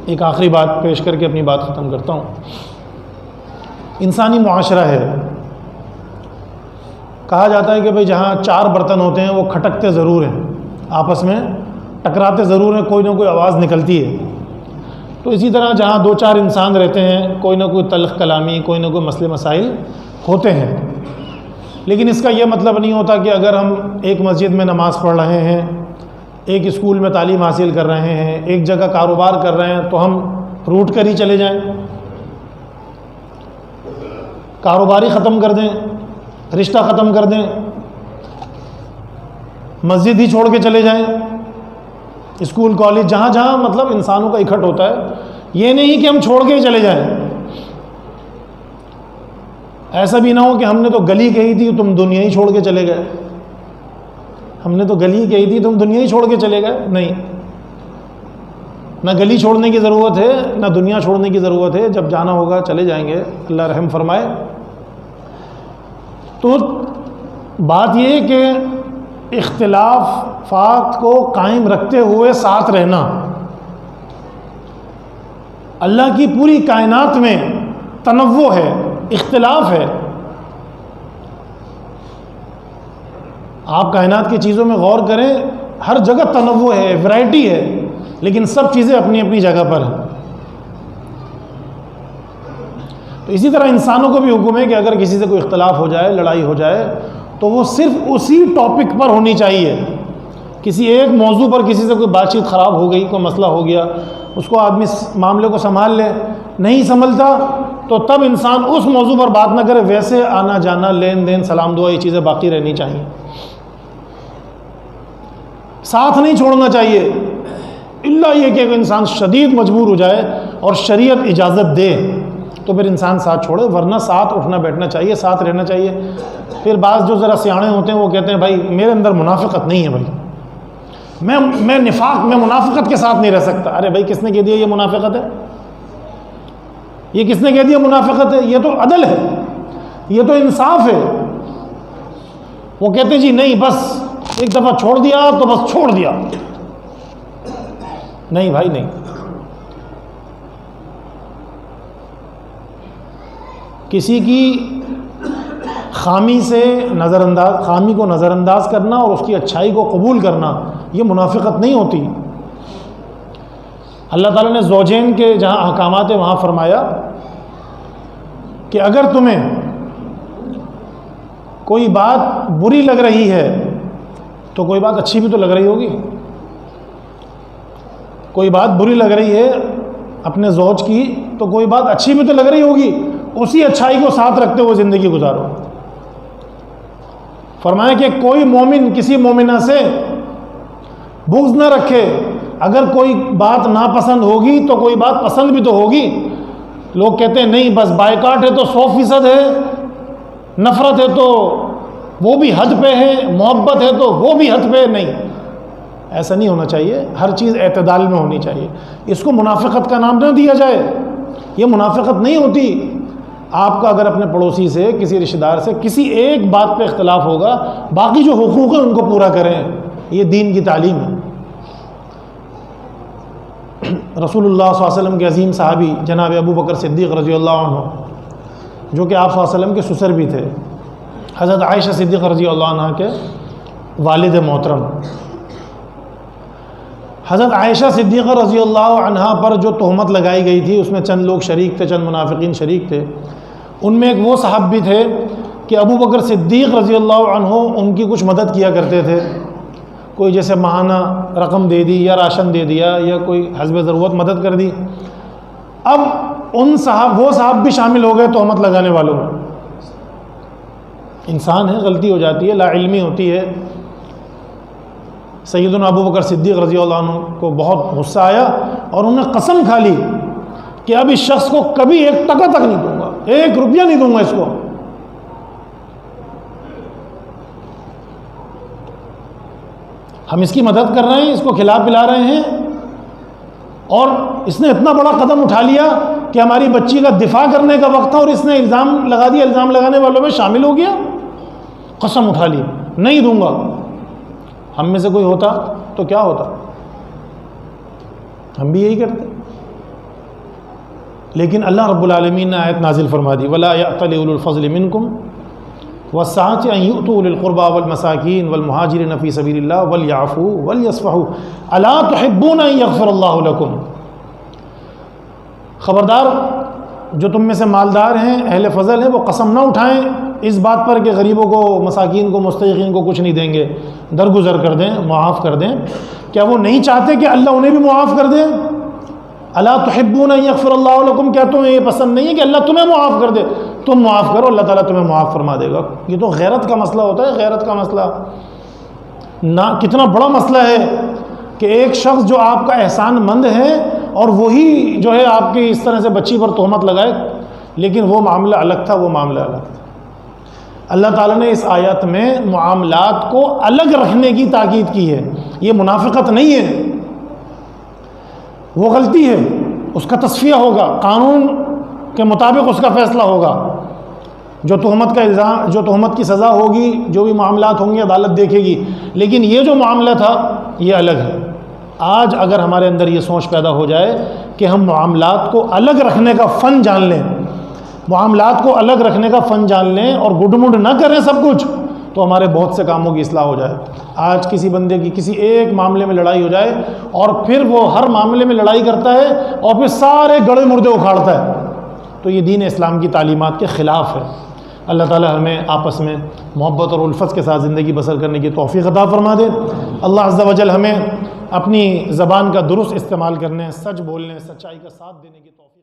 ایک آخری بات پیش کر کے اپنی بات ختم کرتا ہوں. انسانی معاشرہ ہے، کہا جاتا ہے کہ بھئی جہاں 4 برتن ہوتے ہیں وہ کھٹکتے ضرور ہیں، آپس میں ٹکراتے ضرور ہیں، کوئی نہ کوئی آواز نکلتی ہے. تو اسی طرح جہاں 2-4 انسان رہتے ہیں، کوئی نہ کوئی تلخ کلامی، کوئی نہ کوئی مسئلے مسائل ہوتے ہیں. لیکن اس کا یہ مطلب نہیں ہوتا کہ اگر ہم ایک مسجد میں نماز پڑھ رہے ہیں، ایک اسکول میں تعلیم حاصل کر رہے ہیں، ایک جگہ کاروبار کر رہے ہیں تو ہم روٹ کر ہی چلے جائیں، کاروباری ختم کر دیں، رشتہ ختم کر دیں، مسجد ہی چھوڑ کے چلے جائیں، اسکول کالج جہاں جہاں مطلب انسانوں کا اکٹھ ہوتا ہے، یہ نہیں کہ ہم چھوڑ کے ہی چلے جائیں. ایسا بھی نہ ہو کہ ہم نے تو گلی کہی تھی تم دنیا ہی چھوڑ کے چلے گئے، ہم نے تو گلی کہی تھی تم دنیا ہی چھوڑ کے چلے گئے. نہیں، نہ گلی چھوڑنے کی ضرورت ہے نہ دنیا چھوڑنے کی ضرورت ہے. جب جانا ہوگا چلے جائیں گے، اللہ رحم فرمائے. تو بات یہ کہ اختلافات کو قائم رکھتے ہوئے ساتھ رہنا، اللہ کی پوری کائنات میں تنوع ہے، اختلاف ہے. آپ کائنات کی چیزوں میں غور کریں، ہر جگہ تنوع ہے، ورائٹی ہے، لیکن سب چیزیں اپنی اپنی جگہ پر ہیں. تو اسی طرح انسانوں کو بھی حکم ہے کہ اگر کسی سے کوئی اختلاف ہو جائے، لڑائی ہو جائے، تو وہ صرف اسی ٹاپک پر ہونی چاہیے. کسی ایک موضوع پر کسی سے کوئی بات چیت خراب ہو گئی، کوئی مسئلہ ہو گیا، اس کو آدمی معاملے کو سنبھال لے. نہیں سنبھلتا تو تب انسان اس موضوع پر بات نہ کرے، ویسے آنا جانا، لین دین، سلام دعا، یہ چیزیں باقی رہنی چاہیے. ساتھ نہیں چھوڑنا چاہیے، الا یہ کہ انسان شدید مجبور ہو جائے اور شریعت اجازت دے تو پھر انسان ساتھ چھوڑے، ورنہ ساتھ اٹھنا بیٹھنا چاہیے، ساتھ رہنا چاہیے. پھر بعض جو ذرا سیانے ہوتے ہیں وہ کہتے ہیں بھائی میرے اندر منافقت نہیں ہے، بھائی میں نفاق، میں منافقت کے ساتھ نہیں رہ سکتا. ارے بھائی کس نے کہہ دیا یہ منافقت ہے؟ یہ کس نے کہہ دیا منافقت ہے؟ یہ تو عدل ہے، یہ تو انصاف ہے. وہ کہتے جی نہیں، بس ایک دفعہ چھوڑ دیا تو بس چھوڑ دیا. نہیں بھائی نہیں. کسی کی خامی سے خامی کو نظر انداز کرنا اور اس کی اچھائی کو قبول کرنا، یہ منافقت نہیں ہوتی. اللہ تعالیٰ نے زوجین کے جہاں احکامات ہیں وہاں فرمایا کہ اگر تمہیں کوئی بات بری لگ رہی ہے تو کوئی بات اچھی بھی تو لگ رہی ہوگی. کوئی بات بری لگ رہی ہے اپنے زوج کی تو کوئی بات اچھی بھی تو لگ رہی ہوگی. اسی اچھائی کو ساتھ رکھتے ہوئے زندگی گزارو. فرمایا کہ کوئی مومن کسی مومنہ سے بغض نہ رکھے. اگر کوئی بات ناپسند ہوگی تو کوئی بات پسند بھی تو ہوگی. لوگ کہتے ہیں نہیں بس بائیکاٹ ہے تو 100% ہے، نفرت ہے تو وہ بھی حد پہ ہے، محبت ہے تو وہ بھی حد پہ. نہیں، ایسا نہیں ہونا چاہیے. ہر چیز اعتدال میں ہونی چاہیے. اس کو منافقت کا نام نہ دیا جائے، یہ منافقت نہیں ہوتی. آپ کا اگر اپنے پڑوسی سے، کسی رشتہ دار سے کسی ایک بات پہ اختلاف ہوگا، باقی جو حقوق ہیں ان کو پورا کریں. یہ دین کی تعلیم ہے. رسول اللہ صلی اللہ علیہ وسلم کے عظیم صحابی جناب ابو بکر صدیق رضی اللہ عنہ، جو کہ آپ صلی اللہ علیہ وسلم کے سسر بھی تھے، حضرت عائشہ صدیق رضی اللہ عنہ کے والد محترم، حضرت عائشہ صدیقہ رضی اللہ عنہ پر جو تہمت لگائی گئی تھی اس میں چند لوگ شریک تھے، چند منافقین شریک تھے. ان میں ایک وہ صاحب بھی تھے کہ ابو بکر صدیق رضی اللہ عنہ ان کی کچھ مدد کیا کرتے تھے. کوئی جیسے ماہانہ رقم دے دی یا راشن دے دیا یا کوئی حسب ضرورت مدد کر دی. اب وہ صاحب بھی شامل ہو گئے تہمت لگانے والوں میں. انسان ہے، غلطی ہو جاتی ہے، لا علمی ہوتی ہے. سیدنا ابو بکر صدیق رضی اللہ عنہ کو بہت غصہ آیا اور انہوں نے قسم کھا لی کہ اب اس شخص کو کبھی ایک ٹکا تک نہیں دوں گا، 1 روپیہ نہیں دوں گا اس کو. ہم اس کی مدد کر رہے ہیں، اس کو کھلا پلا رہے ہیں، اور اس نے اتنا بڑا قدم اٹھا لیا کہ ہماری بچی کا دفاع کرنے کا وقت تھا اور اس نے الزام لگا دیا، الزام لگانے والوں میں شامل ہو گیا. قسم اٹھا لی نہیں دوں گا. ہم میں سے کوئی ہوتا تو کیا ہوتا؟ ہم بھی یہی کرتے. لیکن اللہ رب العالمین نے آیت نازل فرما دی وَلَا يَأْتَلِ أُولُو الْفَضْلِ مِنْكُمْ وَالسَّعَةِ أَنْ يُؤْتُوا أُولِي الْقُرْبَى وَالْمَسَاكِينَ وَالْمُهَاجِرِينَ فِي سَبِيلِ اللَّهِ وَلْيَعْفُوا وَلْيَصْفَحُوا أَلَا تُحِبُّونَ أَنْ يَغْفِرَ اللَّهُ لَكُمْ۔ خبردار جو تم میں سے مالدار ہیں، اہل فضل ہیں، وہ قسم نہ اٹھائیں اس بات پر کہ غریبوں کو، مساکین کو، مستحقین کو کچھ نہیں دیں گے، درگزر کر دیں، معاف کر دیں۔ کیا وہ نہیں چاہتے کہ اللہ انہیں بھی معاف کر دے؟ الا تحبون ان یغفر اللہ لکم، کیا تمہیں یہ پسند نہیں ہے کہ اللہ تمہیں معاف کر دے؟ تم معاف کرو، اللہ تعالیٰ تمہیں معاف فرما دے گا۔ یہ تو غیرت کا مسئلہ ہوتا ہے، غیرت کا مسئلہ نہ کتنا بڑا مسئلہ ہے کہ ایک شخص جو آپ کا احسان مند ہے اور وہی جو ہے آپ کی اس طرح سے بچی پر تہمت لگائے، لیکن وہ معاملہ الگ تھا، وہ معاملہ الگ تھا۔ اللہ تعالیٰ نے اس آیت میں معاملات کو الگ رکھنے کی تاکید کی ہے۔ یہ منافقت نہیں ہے، وہ غلطی ہے، اس کا تصفیہ ہوگا، قانون کے مطابق اس کا فیصلہ ہوگا۔ جو تہمت کا الزام، جو تہمت کی سزا ہوگی، جو بھی معاملات ہوں گے عدالت دیکھے گی، لیکن یہ جو معاملہ تھا یہ الگ ہے۔ آج اگر ہمارے اندر یہ سوچ پیدا ہو جائے کہ ہم معاملات کو الگ رکھنے کا فن جان لیں، معاملات کو الگ رکھنے کا فن جان لیں اور گڈ مڈ نہ کریں سب کچھ، تو ہمارے بہت سے کاموں کی اصلاح ہو جائے۔ آج کسی بندے کی کسی ایک معاملے میں لڑائی ہو جائے اور پھر وہ ہر معاملے میں لڑائی کرتا ہے اور پھر سارے گڑے مردے اکھاڑتا ہے، تو یہ دین اسلام کی تعلیمات کے خلاف ہے۔ اللہ تعالیٰ ہمیں آپس میں محبت اور الفت کے ساتھ زندگی بسر کرنے کی توفیق عطا فرما دے۔ اللہ عز و جل ہمیں اپنی زبان کا درست استعمال کرنے، سچ بولنے، سچائی کا ساتھ دینے کی توفیق